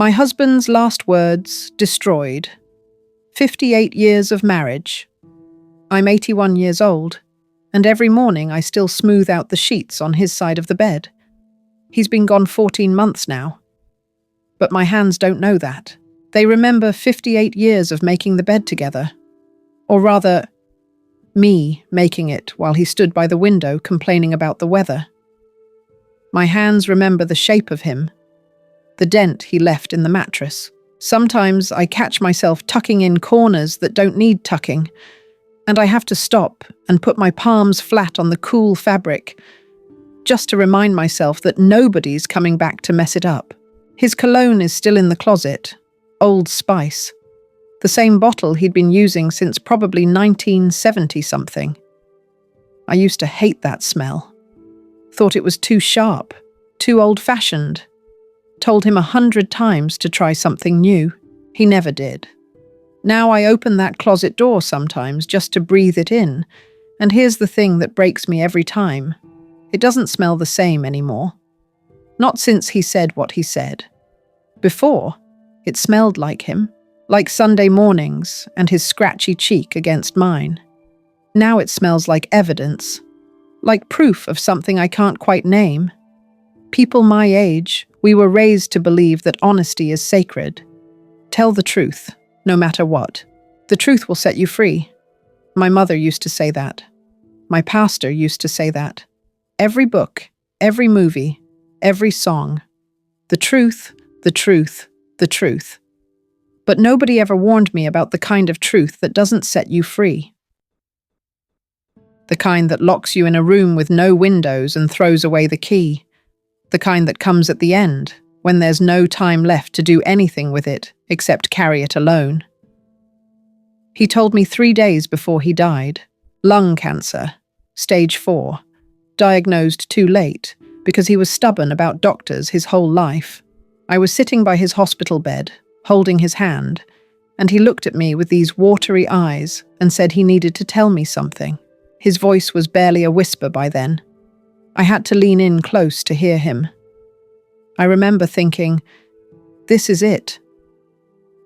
My husband's last words destroyed. 58 years of marriage. I'm 81 years old, and every morning I still smooth out the sheets on his side of the bed. He's been gone 14 months now. But my hands don't know that. They remember 58 years of making the bed together. Or rather, me making it while he stood by the window complaining about the weather. My hands remember the shape of him, the dent he left in the mattress. Sometimes I catch myself tucking in corners that don't need tucking, and I have to stop and put my palms flat on the cool fabric, just to remind myself that nobody's coming back to mess it up. His cologne is still in the closet, Old Spice, the same bottle he'd been using since probably 1970-something. I used to hate that smell. Thought it was too sharp, too old-fashioned. Told him 100 times to try something new. He never did. Now I open that closet door sometimes just to breathe it in, and here's the thing that breaks me every time. It doesn't smell the same anymore. Not since he said what he said. Before, it smelled like him, like Sunday mornings and his scratchy cheek against mine. Now it smells like evidence, like proof of something I can't quite name. People my age, we were raised to believe that honesty is sacred. Tell the truth, no matter what. The truth will set you free. My mother used to say that. My pastor used to say that. Every book, every movie, every song. The truth, the truth, the truth. But nobody ever warned me about the kind of truth that doesn't set you free. The kind that locks you in a room with no windows and throws away the key. The kind that comes at the end, when there's no time left to do anything with it except carry it alone. He told me 3 days before he died. Lung cancer, stage 4. Diagnosed too late, because he was stubborn about doctors his whole life. I was sitting by his hospital bed, holding his hand, and he looked at me with these watery eyes and said he needed to tell me something. His voice was barely a whisper by then. I had to lean in close to hear him. I remember thinking, this is it.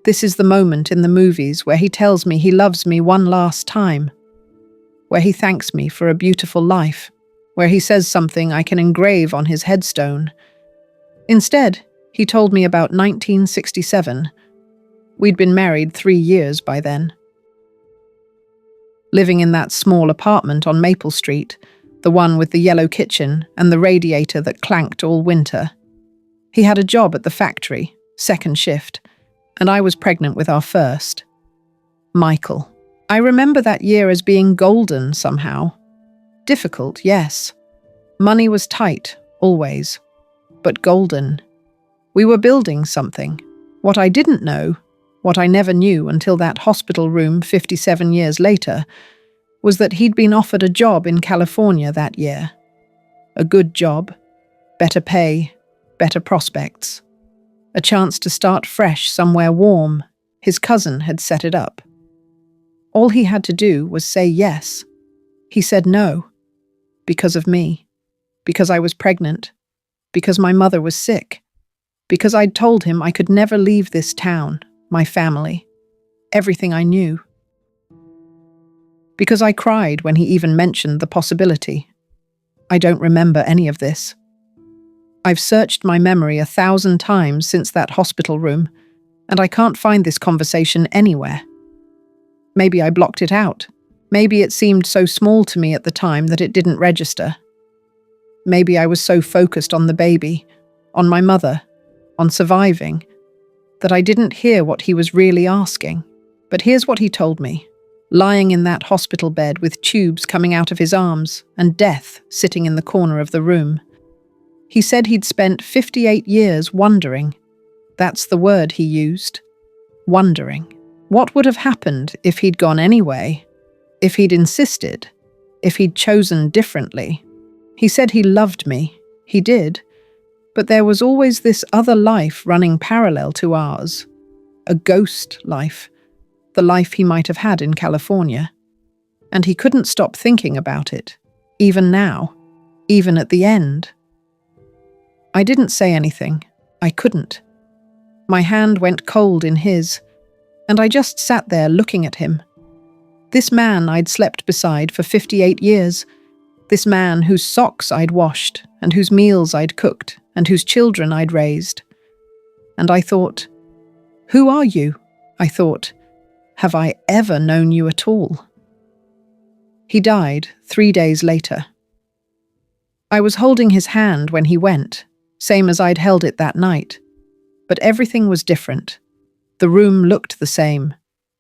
This is the moment in the movies where he tells me he loves me one last time, where he thanks me for a beautiful life, where he says something I can engrave on his headstone. Instead, he told me about 1967. We'd been married 3 years by then. Living in that small apartment on Maple Street, the one with the yellow kitchen and the radiator that clanked all winter. He had a job at the factory, second shift, and I was pregnant with our first. Michael. I remember that year as being golden somehow. Difficult, yes. Money was tight, always. But golden. We were building something. What I didn't know, what I never knew until that hospital room 57 years later, was that he'd been offered a job in California that year. A good job, better pay, better prospects. A chance to start fresh somewhere warm. His cousin had set it up. All he had to do was say yes. He said no. Because of me. Because I was pregnant. Because my mother was sick. Because I'd told him I could never leave this town, my family, everything I knew. Because I cried when he even mentioned the possibility. I don't remember any of this. I've searched my memory 1,000 times since that hospital room, and I can't find this conversation anywhere. Maybe I blocked it out. Maybe it seemed so small to me at the time that it didn't register. Maybe I was so focused on the baby, on my mother, on surviving, that I didn't hear what he was really asking. But here's what he told me. Lying in that hospital bed with tubes coming out of his arms and death sitting in the corner of the room. He said he'd spent 58 years wondering. That's the word he used. Wondering. What would have happened if he'd gone anyway? If he'd insisted? If he'd chosen differently? He said he loved me. He did. But there was always this other life running parallel to ours. A ghost life. The life he might have had in California. And he couldn't stop thinking about it, even now, even at the end. I didn't say anything. I couldn't. My hand went cold in his, and I just sat there looking at him. This man I'd slept beside for 58 years, this man whose socks I'd washed, and whose meals I'd cooked, and whose children I'd raised. And I thought, who are you? I thought, have I ever known you at all? He died 3 days later. I was holding his hand when he went, same as I'd held it that night. But everything was different. The room looked the same.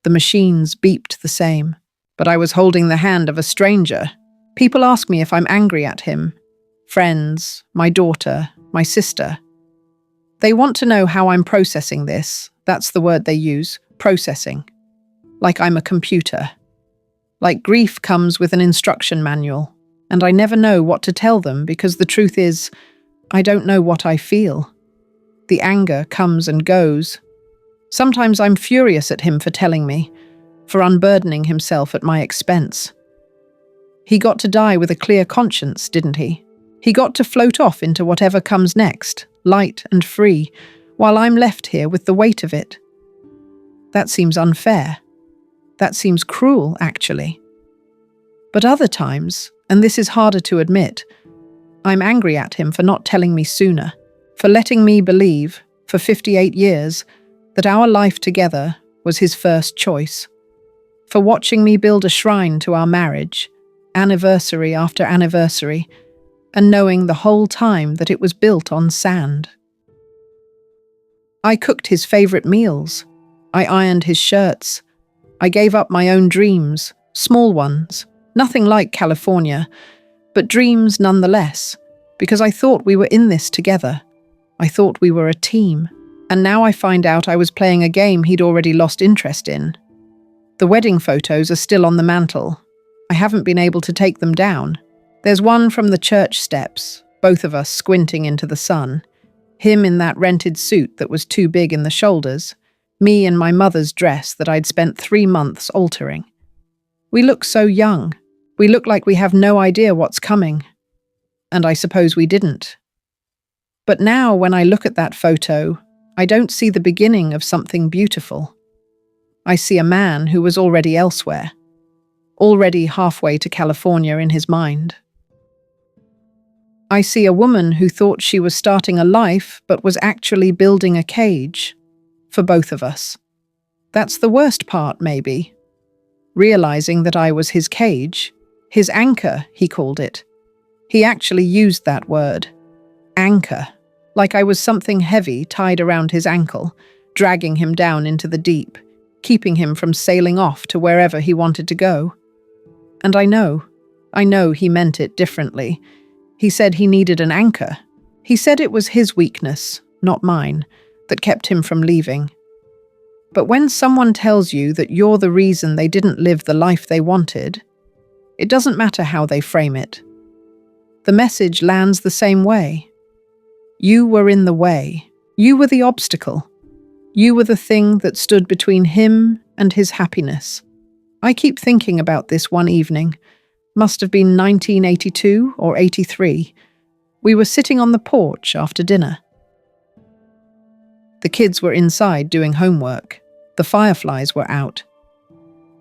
The machines beeped the same. But I was holding the hand of a stranger. People ask me if I'm angry at him. Friends, my daughter, my sister. They want to know how I'm processing this. That's the word they use, processing. Like I'm a computer. Like grief comes with an instruction manual, and I never know what to tell them because the truth is, I don't know what I feel. The anger comes and goes. Sometimes I'm furious at him for telling me, for unburdening himself at my expense. He got to die with a clear conscience, didn't he? He got to float off into whatever comes next, light and free, while I'm left here with the weight of it. That seems unfair. That seems cruel, actually. But other times, and this is harder to admit, I'm angry at him for not telling me sooner, for letting me believe, for 58 years, that our life together was his first choice, for watching me build a shrine to our marriage, anniversary after anniversary, and knowing the whole time that it was built on sand. I cooked his favorite meals. I ironed his shirts. I gave up my own dreams, small ones, nothing like California, but dreams nonetheless, because I thought we were in this together. I thought we were a team, and now I find out I was playing a game he'd already lost interest in. The wedding photos are still on the mantel. I haven't been able to take them down. There's one from the church steps, both of us squinting into the sun. Him in that rented suit that was too big in the shoulders, me in my mother's dress that I'd spent 3 months altering. We look so young. We look like we have no idea what's coming. And I suppose we didn't. But now when I look at that photo, I don't see the beginning of something beautiful. I see a man who was already elsewhere, already halfway to California in his mind. I see a woman who thought she was starting a life but was actually building a cage for both of us. That's the worst part, maybe. Realizing that I was his cage, his anchor, he called it. He actually used that word, anchor, like I was something heavy tied around his ankle, dragging him down into the deep, keeping him from sailing off to wherever he wanted to go. And I know he meant it differently. He said he needed an anchor. He said it was his weakness, not mine, that kept him from leaving. But when someone tells you that you're the reason they didn't live the life they wanted, it doesn't matter how they frame it. The message lands the same way. You were in the way. You were the obstacle. You were the thing that stood between him and his happiness. I keep thinking about this one evening. Must have been 1982 or 83. We were sitting on the porch after dinner. The kids were inside doing homework. The fireflies were out.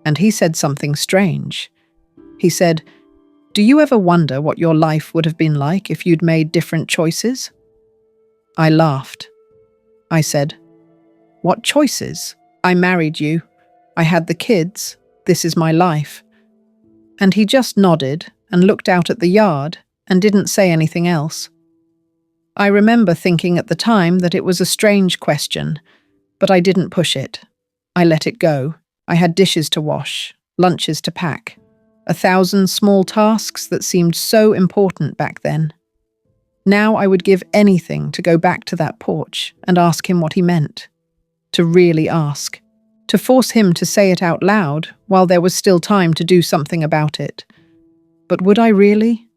And he said something strange. He said, "Do you ever wonder what your life would have been like if you'd made different choices?" I laughed. I said, "What choices? I married you. I had the kids. This is my life." And he just nodded and looked out at the yard and didn't say anything else. I remember thinking at the time that it was a strange question, but I didn't push it. I let it go. I had dishes to wash, lunches to pack, 1,000 small tasks that seemed so important back then. Now I would give anything to go back to that porch and ask him what he meant. To really ask. To force him to say it out loud while there was still time to do something about it. But would I really?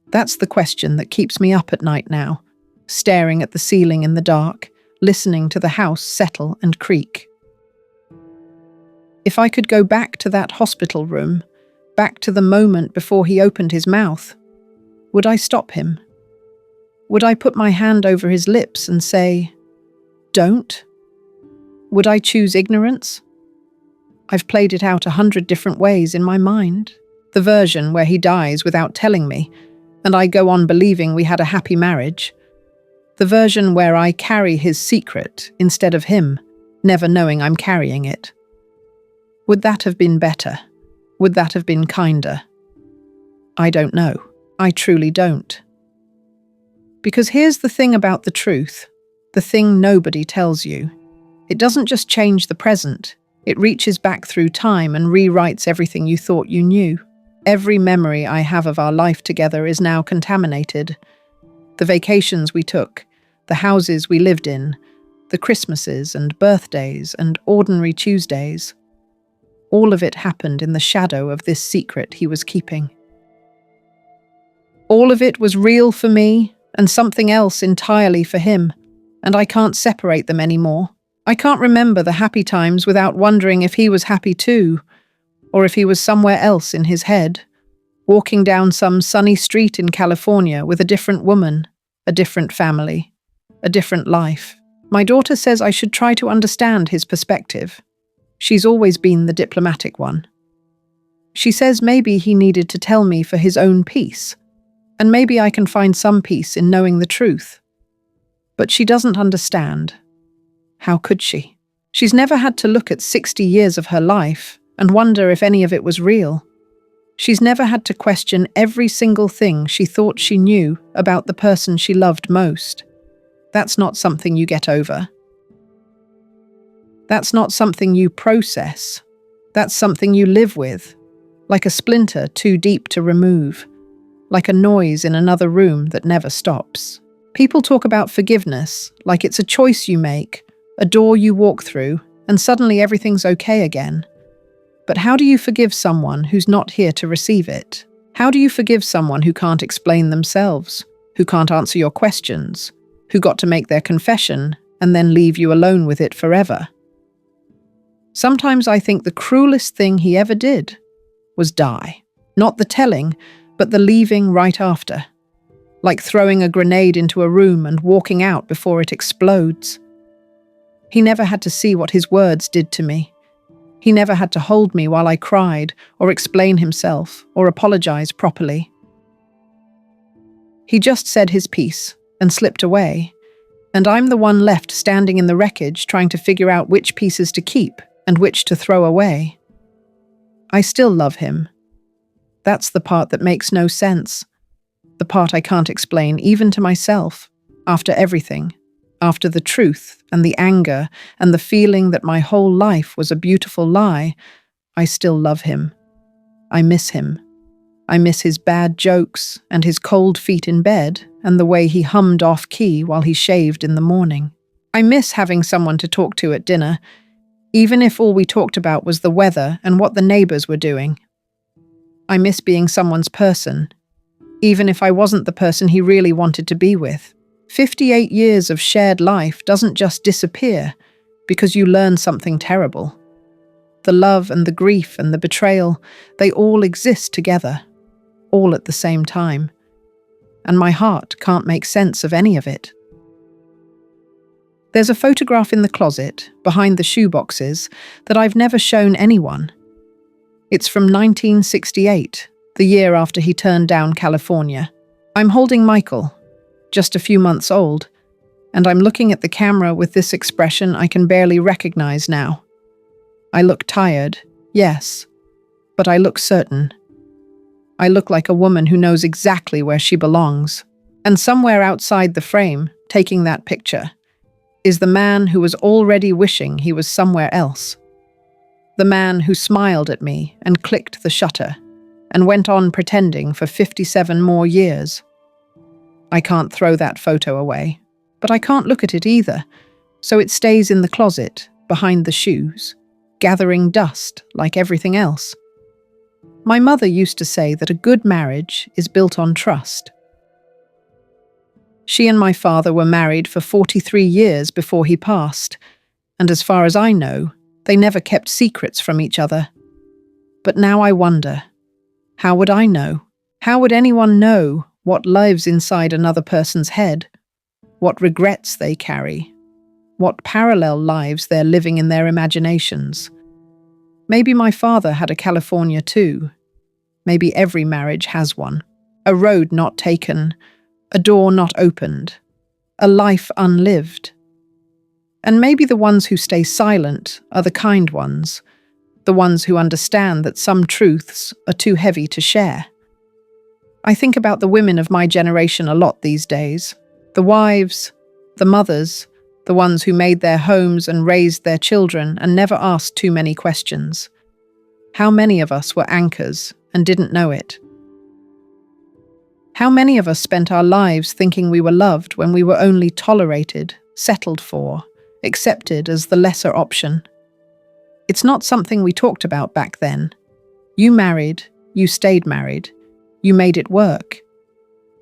That's the question that keeps me up at night now, staring at the ceiling in the dark, listening to the house settle and creak. If I could go back to that hospital room, back to the moment before he opened his mouth, would I stop him? Would I put my hand over his lips and say, "Don't"? Would I choose ignorance? I've played it out 100 different ways in my mind. The version where he dies without telling me, and I go on believing we had a happy marriage. The version where I carry his secret instead of him, never knowing I'm carrying it. Would that have been better? Would that have been kinder? I don't know. I truly don't. Because here's the thing about the truth, the thing nobody tells you. It doesn't just change the present, it reaches back through time and rewrites everything you thought you knew. Every memory I have of our life together is now contaminated. The vacations we took, the houses we lived in, the Christmases and birthdays and ordinary Tuesdays. All of it happened in the shadow of this secret he was keeping. All of it was real for me and something else entirely for him, and I can't separate them anymore. I can't remember the happy times without wondering if he was happy too, or if he was somewhere else in his head, walking down some sunny street in California with a different woman, a different family, a different life. My daughter says I should try to understand his perspective. She's always been the diplomatic one. She says maybe he needed to tell me for his own peace, and maybe I can find some peace in knowing the truth. But she doesn't understand. How could she? She's never had to look at 60 years of her life and wonder if any of it was real. She's never had to question every single thing she thought she knew about the person she loved most. That's not something you get over. That's not something you process. That's something you live with, like a splinter too deep to remove, like a noise in another room that never stops. People talk about forgiveness like it's a choice you make, a door you walk through, and suddenly everything's okay again. But how do you forgive someone who's not here to receive it? How do you forgive someone who can't explain themselves, who can't answer your questions, who got to make their confession and then leave you alone with it forever? Sometimes I think the cruelest thing he ever did was die. Not the telling, but the leaving right after. Like throwing a grenade into a room and walking out before it explodes. He never had to see what his words did to me. He never had to hold me while I cried, or explain himself, or apologize properly. He just said his piece and slipped away, and I'm the one left standing in the wreckage trying to figure out which pieces to keep and which to throw away. I still love him. That's the part that makes no sense. The part I can't explain even to myself, after everything. After the truth and the anger and the feeling that my whole life was a beautiful lie, I still love him. I miss him. I miss his bad jokes and his cold feet in bed and the way he hummed off-key while he shaved in the morning. I miss having someone to talk to at dinner, even if all we talked about was the weather and what the neighbors were doing. I miss being someone's person, even if I wasn't the person he really wanted to be with. 58 years of shared life doesn't just disappear because you learn something terrible. The love and the grief and the betrayal, they all exist together, all at the same time. And my heart can't make sense of any of it. There's a photograph in the closet, behind the shoeboxes, that I've never shown anyone. It's from 1968, the year after he turned down California. I'm holding Michael, just a few months old, and I'm looking at the camera with this expression I can barely recognize now. I look tired, yes, but I look certain. I look like a woman who knows exactly where she belongs. And somewhere outside the frame, taking that picture, is the man who was already wishing he was somewhere else. The man who smiled at me and clicked the shutter, and went on pretending for 57 more years. I can't throw that photo away, but I can't look at it either, so it stays in the closet, behind the shoes, gathering dust like everything else. My mother used to say that a good marriage is built on trust. She and my father were married for 43 years before he passed, and as far as I know, they never kept secrets from each other. But now I wonder, how would I know? How would anyone know what lives inside another person's head, what regrets they carry, what parallel lives they're living in their imaginations. Maybe my father had a California too. Maybe every marriage has one. A road not taken, a door not opened, a life unlived. And maybe the ones who stay silent are the kind ones, the ones who understand that some truths are too heavy to share. I think about the women of my generation a lot these days. The wives, the mothers, the ones who made their homes and raised their children and never asked too many questions. How many of us were anchors and didn't know it? How many of us spent our lives thinking we were loved when we were only tolerated, settled for, accepted as the lesser option? It's not something we talked about back then. You married, you stayed married, you made it work.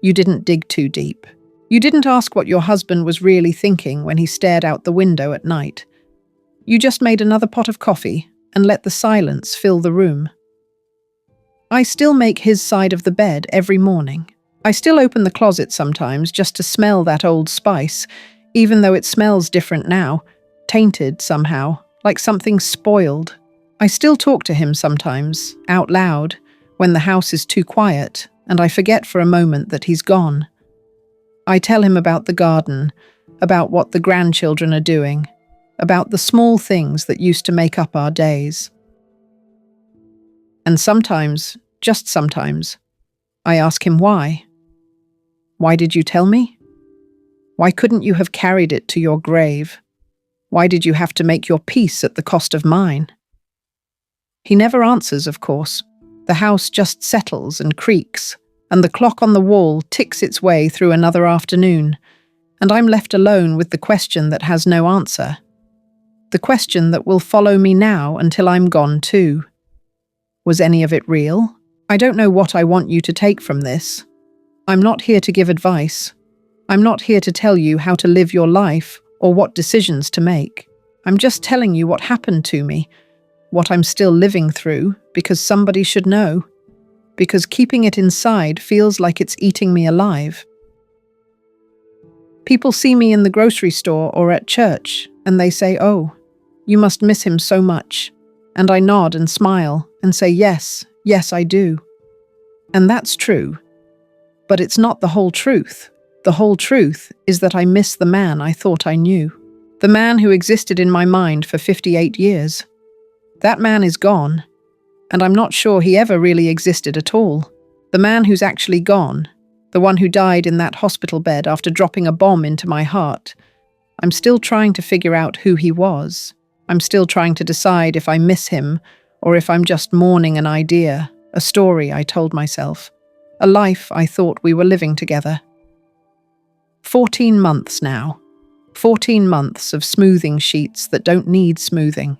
You didn't dig too deep. You didn't ask what your husband was really thinking when he stared out the window at night. You just made another pot of coffee and let the silence fill the room. I still make his side of the bed every morning. I still open the closet sometimes just to smell that old spice, even though it smells different now, tainted somehow, like something spoiled. I still talk to him sometimes, out loud, when the house is too quiet and I forget for a moment that he's gone. I tell him about the garden, about what the grandchildren are doing, about the small things that used to make up our days. And sometimes, just sometimes, I ask him why. Why did you tell me? Why couldn't you have carried it to your grave? Why did you have to make your peace at the cost of mine? He never answers, of course. The house just settles and creaks, and the clock on the wall ticks its way through another afternoon, and I'm left alone with the question that has no answer. The question that will follow me now until I'm gone too. Was any of it real? I don't know what I want you to take from this. I'm not here to give advice. I'm not here to tell you how to live your life or what decisions to make. I'm just telling you what happened to me, what I'm still living through, because somebody should know. Because keeping it inside feels like it's eating me alive. People see me in the grocery store or at church, and they say, "Oh, you must miss him so much." And I nod and smile and say, yes, I do. And that's true. But it's not the whole truth. The whole truth is that I miss the man I thought I knew. The man who existed in my mind for 58 years. That man is gone, and I'm not sure he ever really existed at all. The man who's actually gone, the one who died in that hospital bed after dropping a bomb into my heart. I'm still trying to figure out who he was. I'm still trying to decide if I miss him or if I'm just mourning an idea, a story I told myself, a life I thought we were living together. 14 months now. 14 months of smoothing sheets that don't need smoothing.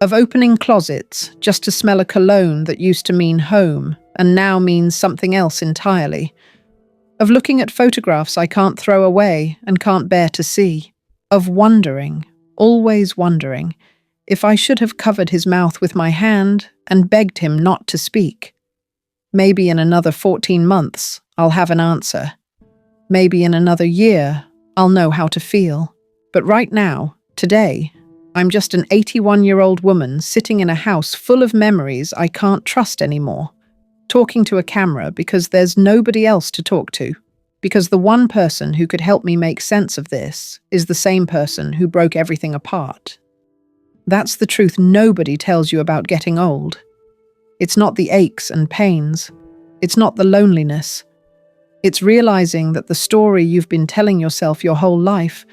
Of opening closets just to smell a cologne that used to mean home and now means something else entirely. Of looking at photographs I can't throw away and can't bear to see. Of wondering, always wondering, if I should have covered his mouth with my hand and begged him not to speak. Maybe in another 14 months I'll have an answer. Maybe in another year I'll know how to feel. But right now, today, I'm just an 81-year-old woman sitting in a house full of memories I can't trust anymore, talking to a camera because there's nobody else to talk to, because the one person who could help me make sense of this is the same person who broke everything apart. That's the truth nobody tells you about getting old. It's not the aches and pains. It's not the loneliness. It's realizing that the story you've been telling yourself your whole life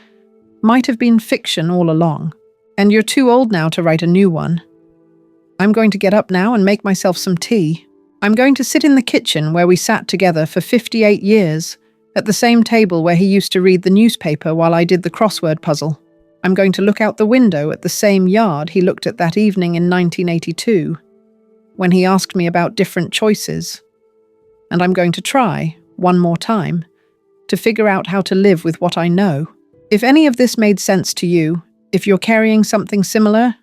might have been fiction all along. And you're too old now to write a new one. I'm going to get up now and make myself some tea. I'm going to sit in the kitchen where we sat together for 58 years, at the same table where he used to read the newspaper while I did the crossword puzzle. I'm going to look out the window at the same yard he looked at that evening in 1982, when he asked me about different choices. And I'm going to try, one more time, to figure out how to live with what I know. If any of this made sense to you, if you're carrying something similar,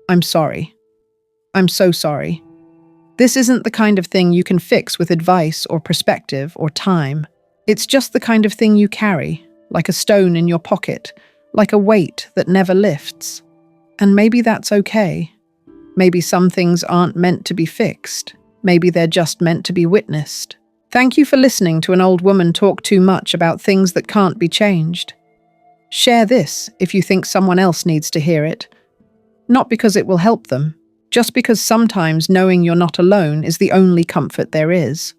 I'm sorry. I'm so sorry. This isn't the kind of thing you can fix with advice or perspective or time. It's just the kind of thing you carry, like a stone in your pocket, like a weight that never lifts. And maybe that's okay. Maybe some things aren't meant to be fixed. Maybe they're just meant to be witnessed. Thank you for listening to an old woman talk too much about things that can't be changed. Share this if you think someone else needs to hear it. Not because it will help them, just because sometimes knowing you're not alone is the only comfort there is.